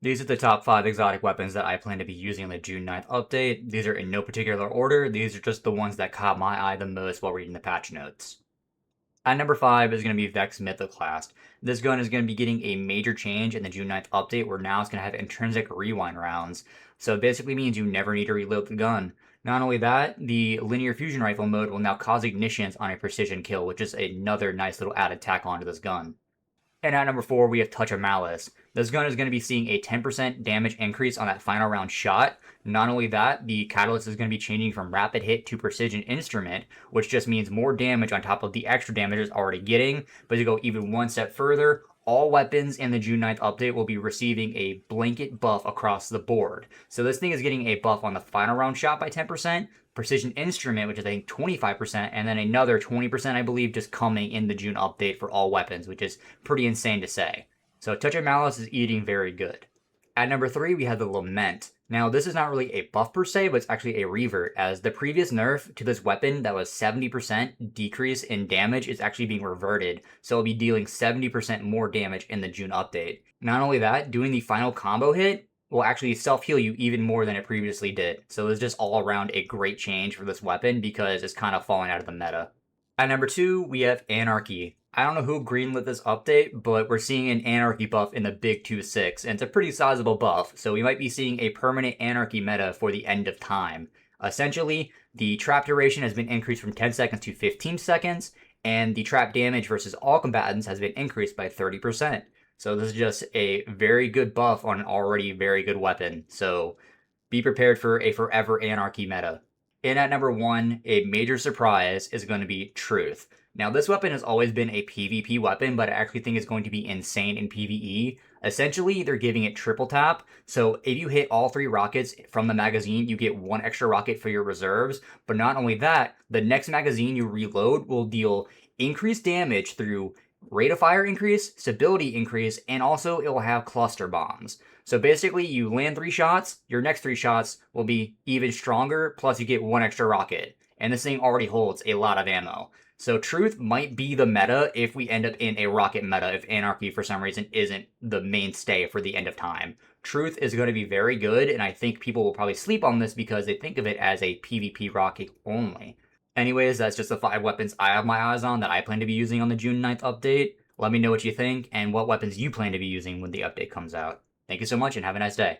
These are the top 5 exotic weapons that I plan to be using in the June 9th update. These are in no particular order, these are just the ones that caught my eye the most while reading the patch notes. At number 5 is going to be Vex Mythoclast. This gun is going to be getting a major change in the June 9th update where now it's going to have intrinsic rewind rounds. So it basically means you never need to reload the gun. Not only that, the linear fusion rifle mode will now cause ignitions on a precision kill, which is another nice little added tack onto this gun. And at number 4, we have Touch of Malice. This gun is going to be seeing a 10% damage increase on that final round shot. Not only that, the catalyst is going to be changing from rapid hit to precision instrument, which just means more damage on top of the extra damage it's already getting. But to go even one step further, all weapons in the June 9th update will be receiving a blanket buff across the board. So this thing is getting a buff on the final round shot by 10%, precision instrument, which is I think 25%, and then another 20%, I believe, just coming in the June update for all weapons, which is pretty insane to say. So Touch of Malice is eating very good. At number 3, we have the Lament. Now, this is not really a buff per se, but it's actually a revert, as the previous nerf to this weapon that was 70% decrease in damage is actually being reverted, so it'll be dealing 70% more damage in the June update. Not only that, doing the final combo hit will actually self-heal you even more than it previously did, so it's just all around a great change for this weapon because it's kind of falling out of the meta. At number 2, we have Anarchy. I don't know who greenlit this update, but we're seeing an Anarchy buff in the Big 2-6, and it's a pretty sizable buff, so we might be seeing a permanent Anarchy meta for the end of time. Essentially, the trap duration has been increased from 10 seconds to 15 seconds, and the trap damage versus all combatants has been increased by 30%. So this is just a very good buff on an already very good weapon, so be prepared for a forever Anarchy meta. And at number 1, a major surprise is going to be Truth. Now, this weapon has always been a PvP weapon, but I actually think it's going to be insane in PvE. Essentially, they're giving it triple tap, so if you hit all 3 rockets from the magazine, you get 1 extra rocket for your reserves. But not only that, the next magazine you reload will deal increased damage through rate of fire increase, stability increase, and also it will have cluster bombs. So basically, you land 3 shots, your next 3 shots will be even stronger, plus you get 1 extra rocket. And this thing already holds a lot of ammo. So Truth might be the meta if we end up in a rocket meta if Anarchy for some reason isn't the mainstay for the end of time. Truth is going to be very good, and I think people will probably sleep on this because they think of it as a PvP rocket only. Anyways, that's just the 5 weapons I have my eyes on that I plan to be using on the June 9th update. Let me know what you think and what weapons you plan to be using when the update comes out. Thank you so much and have a nice day.